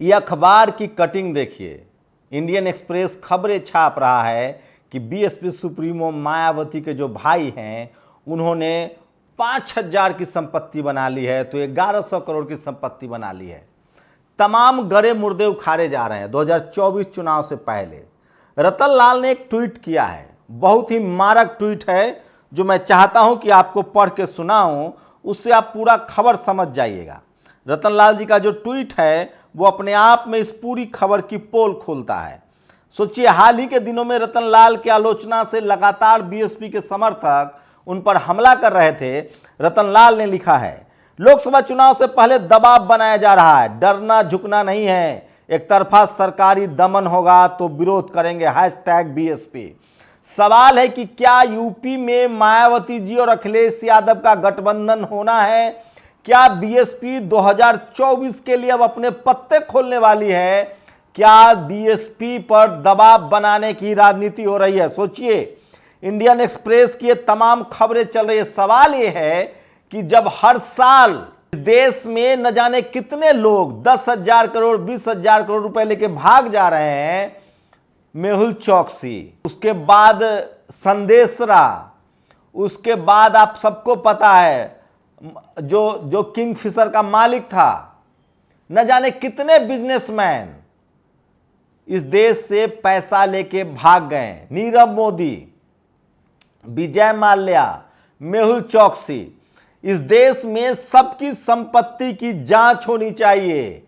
ये अखबार की कटिंग देखिए। इंडियन एक्सप्रेस खबरें छाप रहा है कि बीएसपी सुप्रीमो मायावती के जो भाई हैं उन्होंने 5,000 की संपत्ति बना ली है, तो 1,100 करोड़ की संपत्ति बना ली है। तमाम गड़े मुर्दे उखाड़े जा रहे हैं 2024 चुनाव से पहले। रतन लाल ने एक ट्वीट किया है, बहुत ही मारक ट्वीट है, जो मैं चाहता हूं कि आपको पढ़ के सुनाऊं, उससे आप पूरा खबर समझ जाइएगा। रतन लाल जी का जो ट्वीट है वो अपने आप में इस पूरी खबर की पोल खोलता है। सोचिए, हाल ही के दिनों में रतन लाल की आलोचना से लगातार बीएसपी के समर्थक उन पर हमला कर रहे थे। रतन लाल ने लिखा है, लोकसभा चुनाव से पहले दबाव बनाया जा रहा है, डरना झुकना नहीं है, एक तरफा सरकारी दमन होगा तो विरोध करेंगे, #BSP। सवाल है कि क्या यूपी में मायावती जी और अखिलेश यादव का गठबंधन होना है? क्या बीएसपी 2024 के लिए अब अपने पत्ते खोलने वाली है? क्या बीएसपी पर दबाव बनाने की राजनीति हो रही है? सोचिए, इंडियन एक्सप्रेस की ये तमाम खबरें चल रही है। सवाल ये है कि जब हर साल देश में न जाने कितने लोग 10,000 करोड़ 20,000 करोड़ रुपए लेके भाग जा रहे हैं, मेहुल चौकसी, उसके बाद संदेशरा, उसके बाद आप सबको पता है जो किंगफिशर का मालिक था, न जाने कितने बिजनेसमैन इस देश से पैसा लेके भाग गए। नीरव मोदी, विजय माल्या, मेहुल चौकसी। इस देश में सबकी संपत्ति की जांच होनी चाहिए।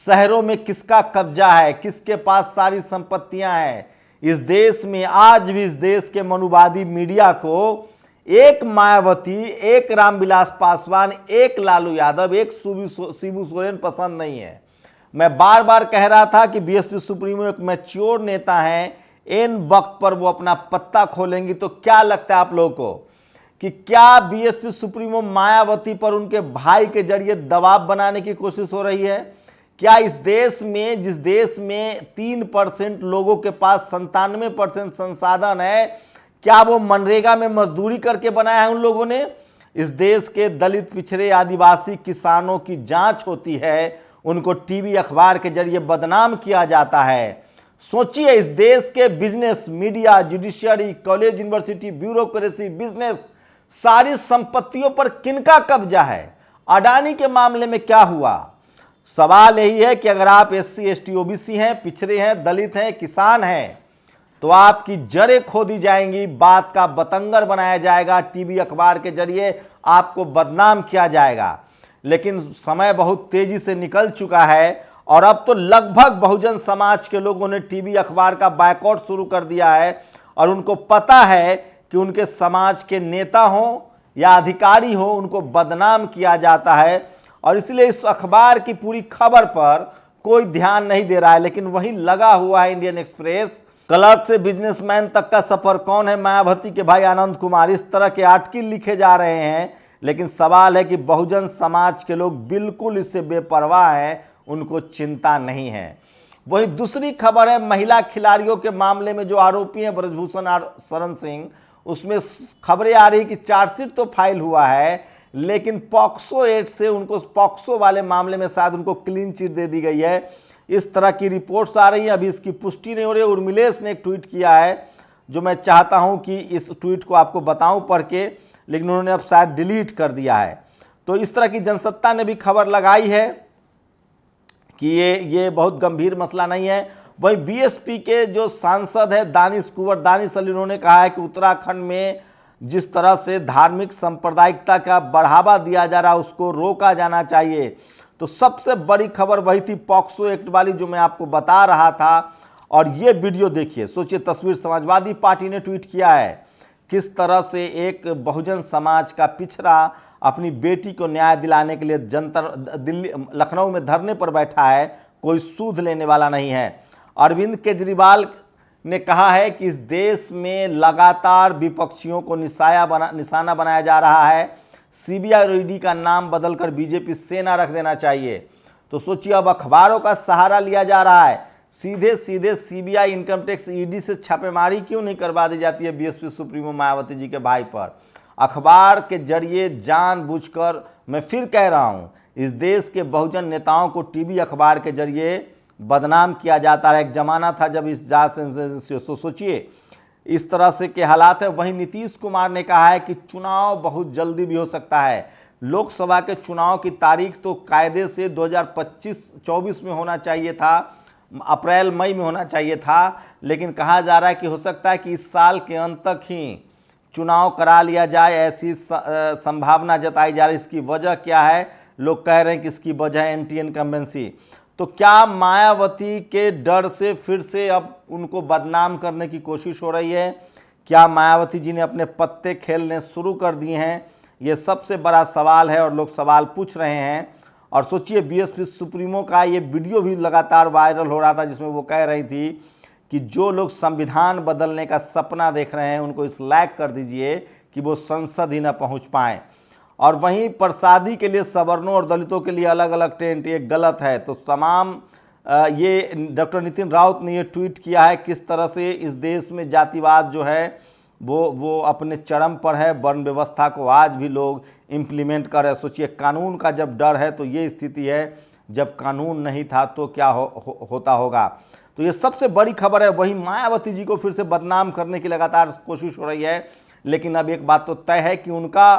शहरों में किसका कब्जा है, किसके पास सारी संपत्तियां हैं। इस देश में आज भी इस देश के मनुवादी मीडिया को एक मायावती, एक रामविलास पासवान, एक लालू यादव, एक शिबू सोरेन पसंद नहीं है। मैं बार बार कह रहा था कि बीएसपी सुप्रीमो एक मैच्योर नेता हैं, इन वक्त पर वो अपना पत्ता खोलेंगी। तो क्या लगता है आप लोगों को कि क्या बीएसपी सुप्रीमो मायावती पर उनके भाई के जरिए दबाव बनाने की कोशिश हो रही है? क्या इस देश में, जिस देश में 3% लोगों के पास 97% संसाधन है, क्या वो मनरेगा में मजदूरी करके बनाया है उन लोगों ने? इस देश के दलित, पिछड़े, आदिवासी किसानों की जांच होती है, उनको टीवी अखबार के जरिए बदनाम किया जाता है। सोचिए, इस देश के business, media, judiciary, college, university, bureaucracy, business, सारी संपत्तियों पर किनका कब्जा है? अडानी के मामले में क्या हुआ? सवाल यही है कि अगर आप SC, ST, OBC हैं, पिछड़े हैं, दलित हैं, किसान हैं, तो आपकी जड़ें खोदी जाएंगी, बात का बतंगर बनाया जाएगा, टीवी अखबार के जरिए आपको बदनाम किया जाएगा। लेकिन समय बहुत तेजी से निकल चुका है और अब तो लगभग बहुजन समाज के लोगों ने टीवी अखबार का बायकॉट शुरू कर दिया है और उनको पता है कि उनके समाज के नेता हो या अधिकारी हो, उनको बदनाम किया जाता है और इसलिए इस अखबार की पूरी खबर पर कोई ध्यान नहीं दे रहा है। लेकिन वहीं लगा हुआ है इंडियन एक्सप्रेस। क्लर्क से बिजनेसमैन तक का सफर कौन है? मायावती के भाई आनंद कुमार। इस तरह के आर्टिकल लिखे जा रहे हैं, लेकिन सवाल है कि बहुजन समाज के लोग बिल्कुल इससे बेपरवाह हैं, उनको चिंता नहीं है। वहीं दूसरी खबर है महिला खिलाड़ियों के मामले में जो आरोपी हैं ब्रजभूषण शरण सिंह, उसमें खबरें आ रही कि चार्जशीट तो फाइल हुआ है, लेकिन पॉक्सो एक्ट से उनको, पॉक्सो वाले मामले में शायद उनको क्लीन चिट दे दी गई है। इस तरह की रिपोर्ट्स आ रही हैं, अभी इसकी पुष्टि नहीं हो रही। उर्मिलेश ने एक ट्वीट किया है, जो मैं चाहता हूं कि इस ट्वीट को आपको बताऊं पढ़ के, लेकिन उन्होंने अब शायद डिलीट कर दिया है। तो इस तरह की जनसत्ता ने भी खबर लगाई है कि ये बहुत गंभीर मसला नहीं है। वहीं बीएसपी के जो सांसद है दानिश कुंवर, दानिश अली, उन्होंने कहा है कि उत्तराखंड में जिस तरह से धार्मिक सांप्रदायिकता का बढ़ावा दिया जा रहा है उसको रोका जाना चाहिए। तो सबसे बड़ी खबर वही थी पॉक्सो एक्ट वाली, जो मैं आपको बता रहा था। और ये वीडियो देखिए, सोचिए, तस्वीर समाजवादी पार्टी ने ट्वीट किया है, किस तरह से एक बहुजन समाज का पिछड़ा अपनी बेटी को न्याय दिलाने के लिए दिल्ली, लखनऊ में धरने पर बैठा है। कोई सूद लेने वाला नहीं है। अरविंद केजरीवाल ने कहा है कि इस देश में लगातार विपक्षियों को निशाना बनाया जा रहा है। CBI और ED का नाम बदलकर बीजेपी सेना रख देना चाहिए। तो सोचिए, अब अखबारों का सहारा लिया जा रहा है। सीधे सीधे CBI, इनकम टैक्स, ED से छापेमारी क्यों नहीं करवा दी जाती है बीएसपी सुप्रीमो मायावती जी के भाई पर? अखबार के जरिए जानबूझकर, मैं फिर कह रहा हूं, इस देश के बहुजन नेताओं को टीवी अखबार के जरिए बदनाम किया जाता है। एक जमाना था जब इस जांच से सोचिए इस तरह से के हालात है। वहीं नीतीश कुमार ने कहा है कि चुनाव बहुत जल्दी भी हो सकता है। लोकसभा के चुनाव की तारीख तो कायदे से 2025-24 में होना चाहिए था, अप्रैल मई में होना चाहिए था, लेकिन कहा जा रहा है कि हो सकता है कि इस साल के अंत तक ही चुनाव करा लिया जाए, ऐसी संभावना जताई जा रही है। इसकी वजह क्या है? लोग कह रहे हैं कि इसकी वजह है एंटी इनकम्बेंसी। तो क्या मायावती के डर से फिर से अब उनको बदनाम करने की कोशिश हो रही है? क्या मायावती जी ने अपने पत्ते खेलने शुरू कर दिए हैं? ये सबसे बड़ा सवाल है और लोग सवाल पूछ रहे हैं। और सोचिए बीएसपी सुप्रीमो का ये वीडियो भी लगातार वायरल हो रहा था, जिसमें वो कह रही थी कि जो लोग संविधान बदलने का सपना देख रहे हैं उनको इस लायक कर दीजिए कि वो संसद ही न पहुंच पाएं। और वहीं प्रसादी के लिए सवर्णों और दलितों के लिए अलग अलग टेंट, ये गलत है। तो तमाम ये डॉक्टर नितिन राउत ने ये ट्वीट किया है किस तरह से इस देश में जातिवाद जो है वो अपने चरम पर है। वर्ण व्यवस्था को आज भी लोग इम्प्लीमेंट कर रहे हैं। सोचिए कानून का जब डर है तो ये स्थिति है, जब कानून नहीं था तो क्या होता होगा। तो ये सबसे बड़ी खबर है। वहीं मायावती जी को फिर से बदनाम करने की लगातार कोशिश हो रही है, लेकिन अब एक बात तो तय है कि उनका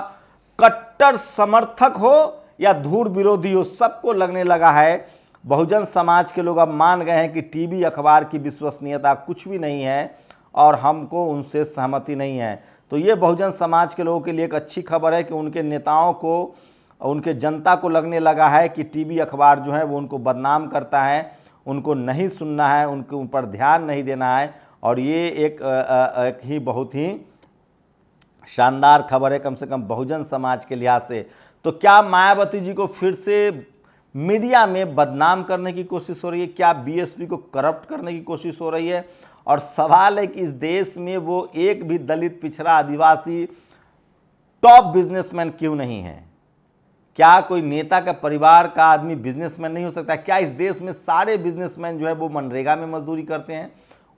कट्टर समर्थक हो या धूर विरोधी हो, सबको लगने लगा है, बहुजन समाज के लोग अब मान गए हैं कि टीवी अखबार की विश्वसनीयता कुछ भी नहीं है और हमको उनसे सहमति नहीं है। तो ये बहुजन समाज के लोगों के लिए एक अच्छी खबर है कि उनके नेताओं को, उनके जनता को लगने लगा है कि टीवी अखबार जो है वो उनको बदनाम करता है, उनको नहीं सुनना है, उनके ऊपर ध्यान नहीं देना है। और ये एक ही बहुत ही शानदार खबर है, कम से कम बहुजन समाज के लिहाज से। तो क्या मायावती जी को फिर से मीडिया में बदनाम करने की कोशिश हो रही है? क्या बीएसपी को करप्ट करने की कोशिश हो रही है? और सवाल है कि इस देश में वो एक भी दलित, पिछड़ा, आदिवासी टॉप बिजनेसमैन क्यों नहीं है? क्या कोई नेता का परिवार का आदमी बिजनेसमैन नहीं हो सकता? क्या इस देश में सारे बिजनेसमैन जो है वो मनरेगा में मजदूरी करते हैं?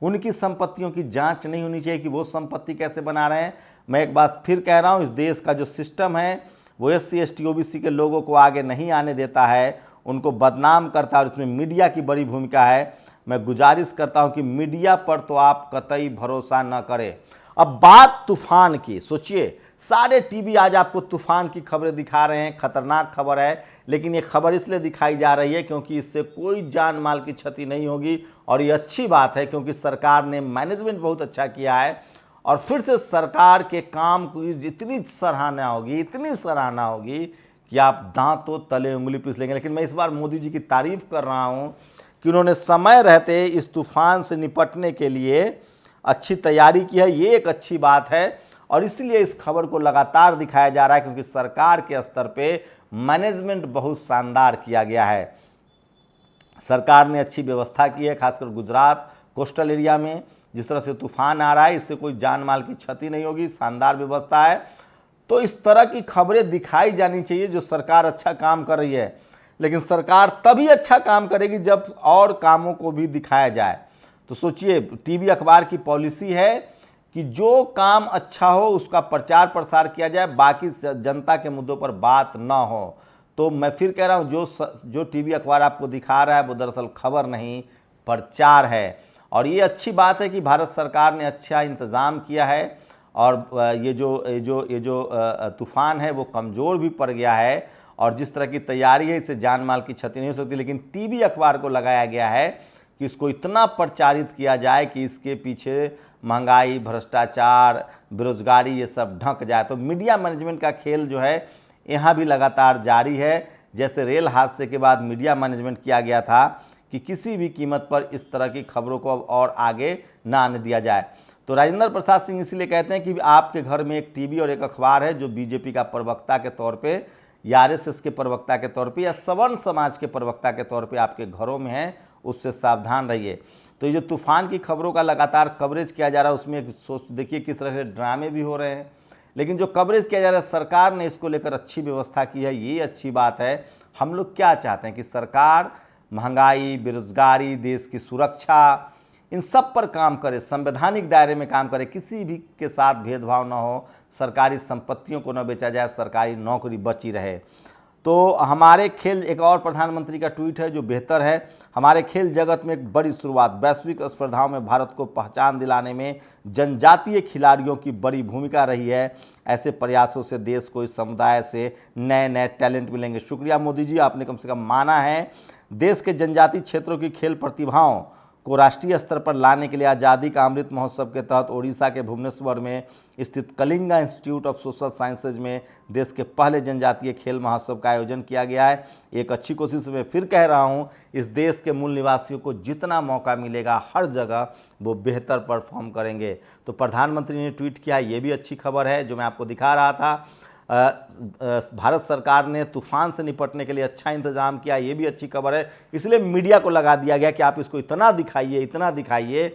उनकी संपत्तियों की जांच नहीं होनी चाहिए कि वो संपत्ति कैसे बना रहे हैं? मैं एक बात फिर कह रहा हूं, इस देश का जो सिस्टम है वो SC ST OBC के लोगों को आगे नहीं आने देता है, उनको बदनाम करता है और इसमें मीडिया की बड़ी भूमिका है। मैं गुजारिश करता हूं कि मीडिया पर तो आप कतई भरोसा न करें। अब बात तूफान की, सोचिए सारे टीवी आज आपको तूफान की खबरें दिखा रहे हैं, खतरनाक खबर है, लेकिन ये खबर इसलिए दिखाई जा रही है क्योंकि इससे कोई जान माल की क्षति नहीं होगी। और ये अच्छी बात है क्योंकि सरकार ने मैनेजमेंट बहुत अच्छा किया है और फिर से सरकार के काम की इतनी सराहना होगी, इतनी सराहना होगी कि आप दांतों तले उंगली पीस लेंगे। लेकिन मैं इस बार मोदी जी की तारीफ कर रहा हूं कि उन्होंने समय रहते इस तूफान से निपटने के लिए अच्छी तैयारी की है। ये एक अच्छी बात है और इसलिए इस खबर को लगातार दिखाया जा रहा है क्योंकि सरकार के स्तर पे मैनेजमेंट बहुत शानदार किया गया है। सरकार ने अच्छी व्यवस्था की है, खासकर गुजरात कोस्टल एरिया में जिस तरह से तूफान आ रहा है इससे कोई जान माल की क्षति नहीं होगी, शानदार व्यवस्था है। तो इस तरह की खबरें दिखाई जानी चाहिए जो सरकार अच्छा काम कर रही है। लेकिन सरकार तभी अच्छा काम करेगी जब और कामों को भी दिखाया जाए। तो सोचिए टीवी अखबार की पॉलिसी है कि जो काम अच्छा हो उसका प्रचार प्रसार किया जाए, बाकी जनता के मुद्दों पर बात ना हो। तो मैं फिर कह रहा हूँ जो टीवी अखबार आपको दिखा रहा है वो दरअसल खबर नहीं, प्रचार है। और ये अच्छी बात है कि भारत सरकार ने अच्छा इंतज़ाम किया है और ये जो तूफान है वो कमज़ोर भी पड़ गया है और जिस तरह की तैयारी है इससे जान माल की क्षति नहीं हो सकती। लेकिन टीवी अखबार को लगाया गया है कि इसको इतना प्रचारित किया जाए कि इसके पीछे महंगाई, भ्रष्टाचार, बेरोजगारी ये सब ढक जाए। तो मीडिया मैनेजमेंट का खेल जो है यहाँ भी लगातार जारी है। जैसे रेल हादसे के बाद मीडिया मैनेजमेंट किया गया था कि किसी भी कीमत पर इस तरह की खबरों को अब और आगे ना आने दिया जाए। तो राजेंद्र प्रसाद सिंह इसलिए कहते हैं कि आपके घर में एक टीवी और एक अखबार है जो बीजेपी का प्रवक्ता के तौर पे या RSS के प्रवक्ता के तौर पे या सवर्ण समाज के प्रवक्ता के तौर पे आपके घरों में है, उससे सावधान रहिए। तो ये जो तूफान की खबरों का लगातार कवरेज किया जा रहा है उसमें देखिए किस तरह से ड्रामे भी हो रहे हैं, लेकिन जो कवरेज किया जा रहा है सरकार ने इसको लेकर अच्छी व्यवस्था की है, ये अच्छी बात है। हम लोग क्या चाहते हैं कि सरकार महंगाई, बेरोजगारी, देश की सुरक्षा, इन सब पर काम करे, संवैधानिक दायरे में काम करे, किसी भी के साथ भेदभाव ना हो, सरकारी संपत्तियों को न बेचा जाए, सरकारी नौकरी बची रहे। तो हमारे खेल, एक और प्रधानमंत्री का ट्वीट है जो बेहतर है, हमारे खेल जगत में एक बड़ी शुरुआत, वैश्विक स्पर्धाओं में भारत को पहचान दिलाने में जनजातीय खिलाड़ियों की बड़ी भूमिका रही है। ऐसे प्रयासों से देश को इस समुदाय से नए नए टैलेंट मिलेंगे। शुक्रिया मोदी जी, आपने कम से कम माना है। देश के जनजातीय क्षेत्रों की खेल प्रतिभाओं को राष्ट्रीय स्तर पर लाने के लिए आज़ादी का अमृत महोत्सव के तहत ओडिशा के भुवनेश्वर में स्थित Kalinga institute of social sciences में देश के पहले जनजातीय खेल महोत्सव का आयोजन किया गया है। एक अच्छी कोशिश, मैं फिर कह रहा हूं, इस देश के मूल निवासियों को जितना मौका मिलेगा हर जगह वो बेहतर परफॉर्म करेंगे। तो प्रधानमंत्री ने ट्वीट किया, ये भी अच्छी खबर है जो मैं आपको दिखा रहा था। भारत सरकार ने तूफान से निपटने के लिए अच्छा इंतजाम किया, ये भी अच्छी खबर है। इसलिए मीडिया को लगा दिया गया कि आप इसको इतना दिखाइए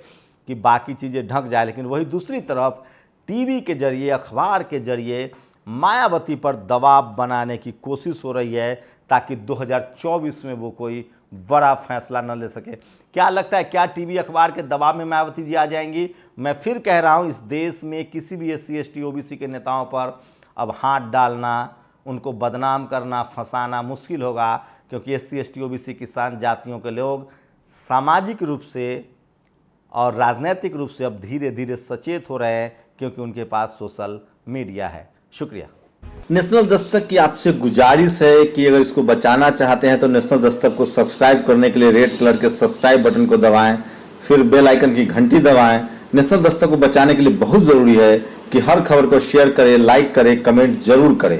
कि बाकी चीज़ें ढक जाए। लेकिन वही दूसरी तरफ टीवी के जरिए, अखबार के जरिए मायावती पर दबाव बनाने की कोशिश हो रही है ताकि 2024 में वो कोई बड़ा फैसला न ले सके। क्या लगता है, क्या टीवी अखबार के दबाव में मायावती जी आ जाएंगी? मैं फिर कह रहा हूँ, इस देश में किसी भी SC ST OBC के नेताओं पर अब हाथ डालना, उनको बदनाम करना, फंसाना मुश्किल होगा, क्योंकि SC ST OBC किसान जातियों के लोग सामाजिक रूप से और राजनीतिक रूप से अब धीरे धीरे सचेत हो रहे हैं, क्योंकि उनके पास सोशल मीडिया है। शुक्रिया। नेशनल दस्तक की आपसे गुजारिश है कि अगर इसको बचाना चाहते हैं तो नेशनल दस्तक को सब्सक्राइब करने के लिए रेड कलर के सब्सक्राइब बटन को दबाएं, फिर बेल आइकन की घंटी दबाएं। नेशनल दस्तक को बचाने के लिए बहुत जरूरी है कि हर खबर को शेयर करें, लाइक करें, कमेंट जरूर करें।